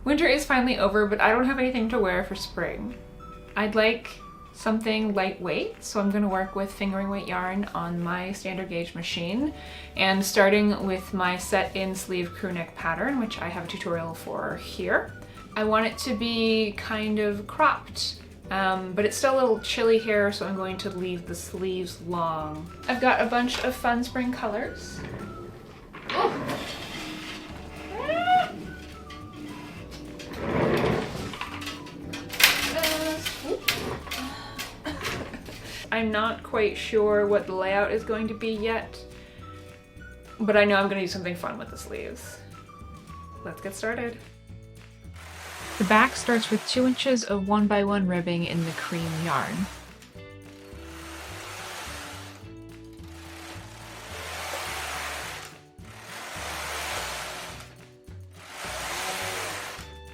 Winter is finally over, but I don't have anything to wear for spring. I'd like something lightweight, so I'm gonna work with fingering weight yarn on my standard gauge machine, and starting with my set-in sleeve crew neck pattern, which I have a tutorial for here. I want it to be kind of cropped, but it's still a little chilly here, so I'm going to leave the sleeves long. I've got a bunch of fun spring colors. Oh. I'm not quite sure what the layout is going to be yet, but I know I'm going to do something fun with the sleeves. Let's get started. The back starts with 2 inches of 1x1 ribbing in the cream yarn.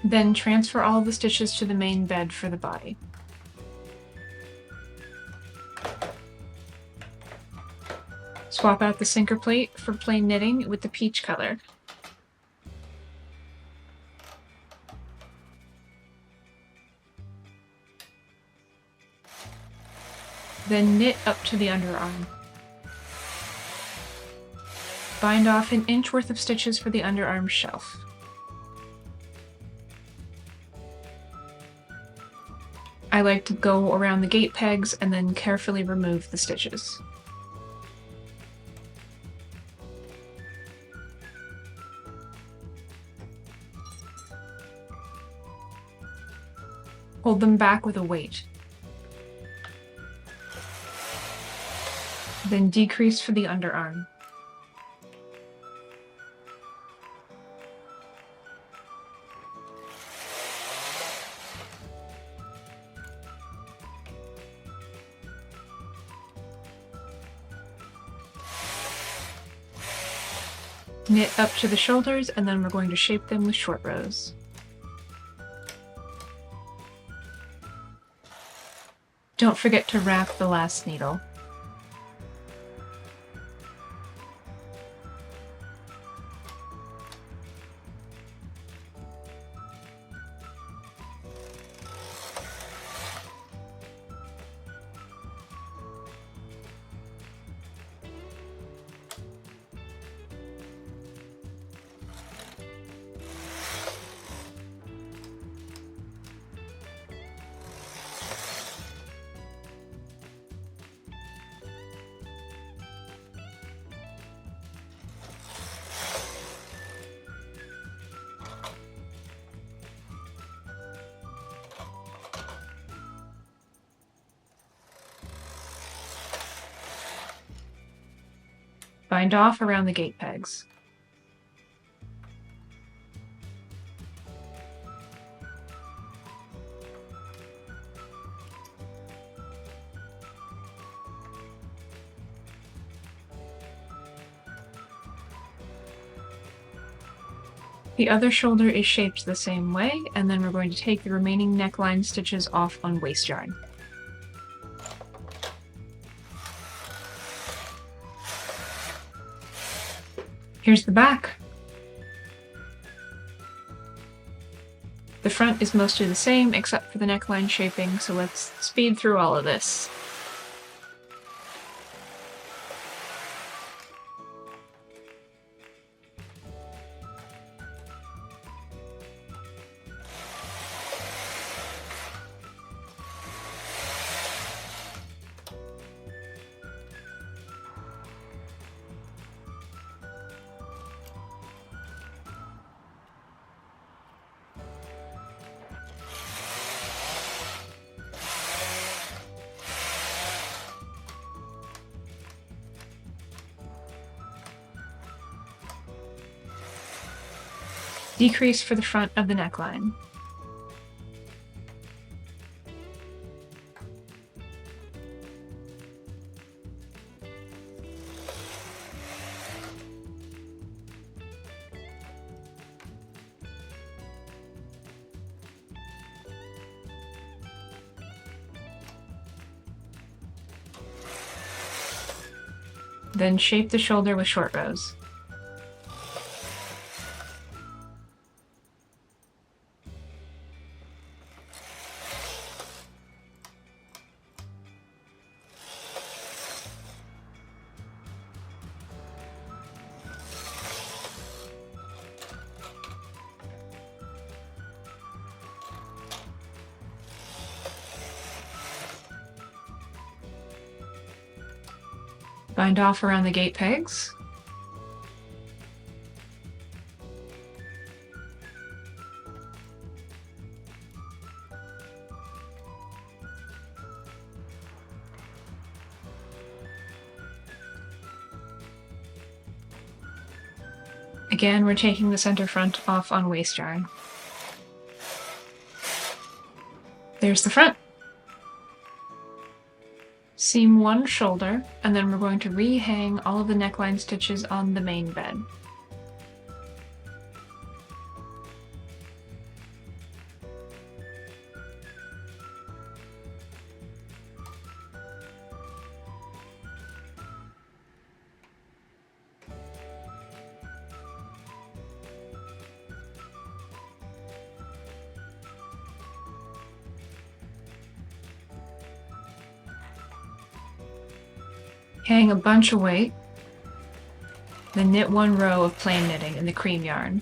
Then transfer all of the stitches to the main bed for the body. Swap out the sinker plate for plain knitting with the peach color. Then knit up to the underarm. Bind off an inch worth of stitches for the underarm shelf. I like to go around the gate pegs and then carefully remove the stitches. Hold them back with a weight. Then decrease for the underarm. Knit up to the shoulders, and then we're going to shape them with short rows. Don't forget to wrap the last needle. Bind off around the gate pegs. The other shoulder is shaped the same way, and then we're going to take the remaining neckline stitches off on waste yarn. Here's the back. The front is mostly the same except for the neckline shaping, so let's speed through all of this. Decrease for the front of the neckline. Then shape the shoulder with short rows. Bind off around the gate pegs. Again, we're taking the center front off on waste yarn. There's the front. Seam one shoulder, and then we're going to rehang all of the neckline stitches on the main bed. Hang a bunch of weight, then knit one row of plain knitting in the cream yarn.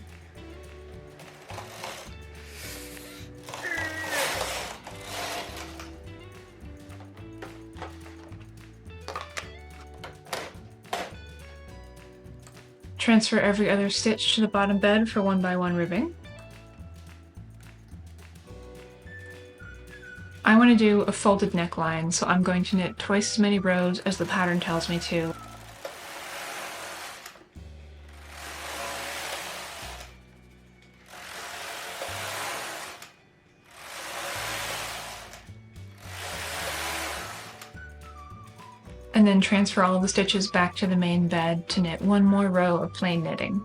Transfer every other stitch to the bottom bed for 1x1 ribbing. I want to do a folded neckline, so I'm going to knit twice as many rows as the pattern tells me to. And then transfer all the stitches back to the main bed to knit one more row of plain knitting.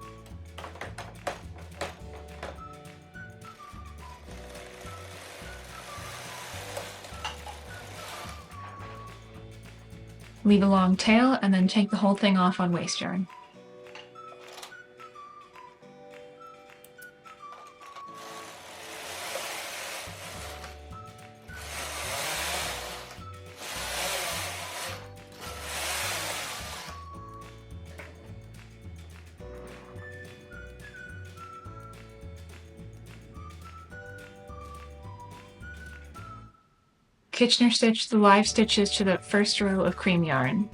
Leave a long tail and then take the whole thing off on waste yarn. Kitchener stitch the live stitches to the first row of cream yarn.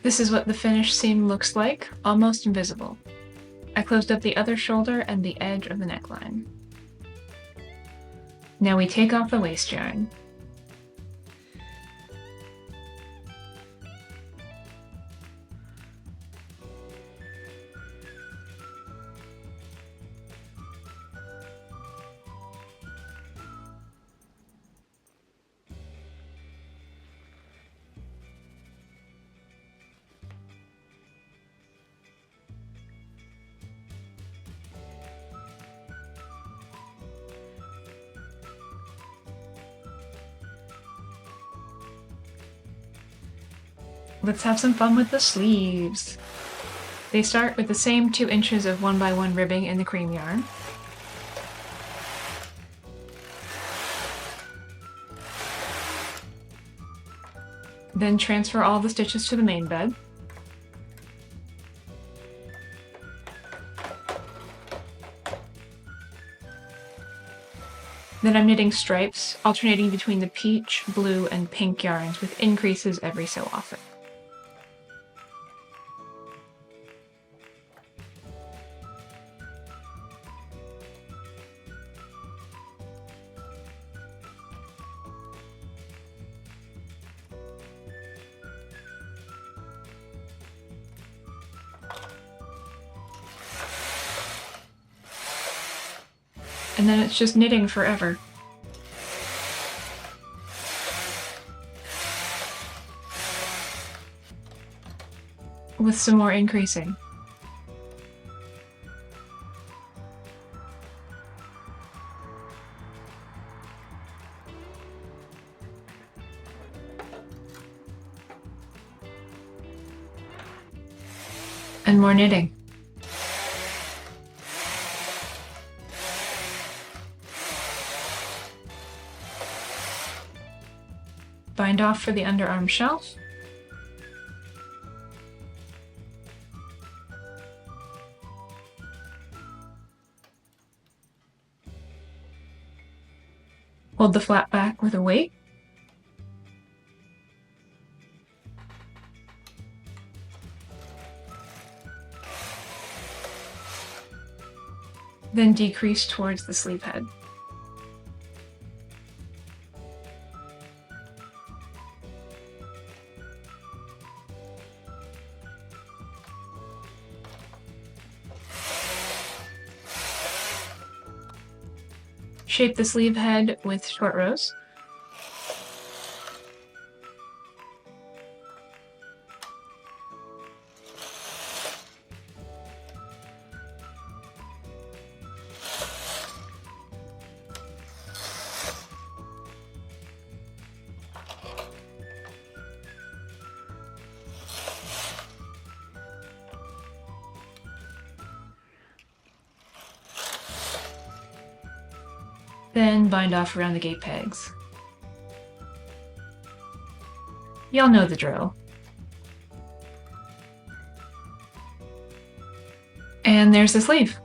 This is what the finished seam looks like, almost invisible. I closed up the other shoulder and the edge of the neckline. Now we take off the waste yarn. Let's have some fun with the sleeves. They start with the same 2 inches of 1x1 ribbing in the cream yarn. Then transfer all the stitches to the main bed. Then I'm knitting stripes, alternating between the peach, blue, and pink yarns with increases every so often. And then it's just knitting forever. With some more increasing. And more knitting. Bind off for the underarm shelf, Hold the flap back with a weight. Then decrease towards the sleeve head. Shape the sleeve head with short rows. Then bind off around the gate pegs. Y'all know the drill. And there's the sleeve.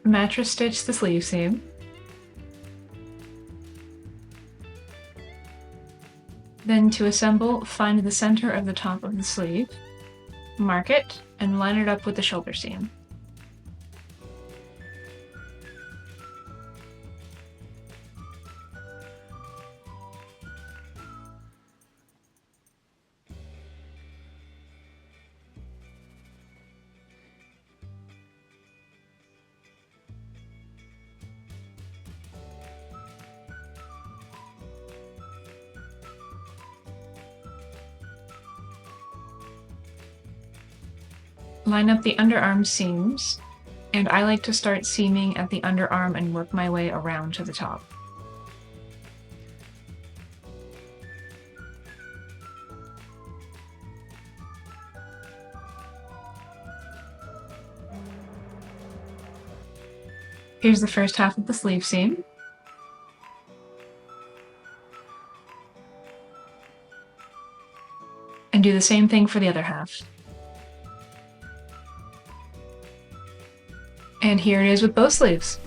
Mattress stitch the sleeve seam. Then to assemble, find the center of the top of the sleeve, mark it, and line it up with the shoulder seam. Line up the underarm seams, and I like to start seaming at the underarm and work my way around to the top. Here's the first half of the sleeve seam. And do the same thing for the other half. And here it is with both sleeves.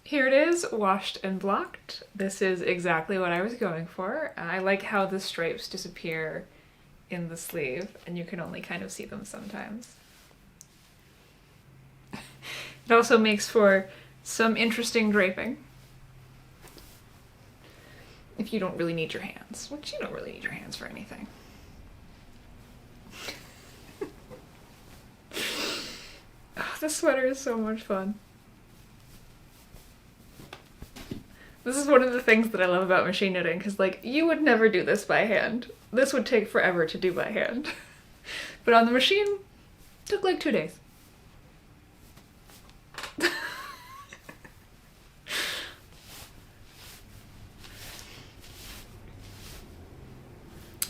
Here it is, washed and blocked. This is exactly what I was going for. I like how the stripes disappear in the sleeve, and you can only kind of see them sometimes. It also makes for some interesting draping. If you don't really need your hands, which you don't really need your hands for anything. Oh, this sweater is so much fun. This is one of the things that I love about machine knitting, because like, you would never do this by hand. This would take forever to do by hand. But on the machine, it took like 2 days.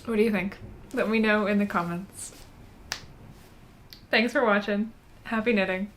What do you think? Let me know in the comments. Thanks for watching. Happy knitting.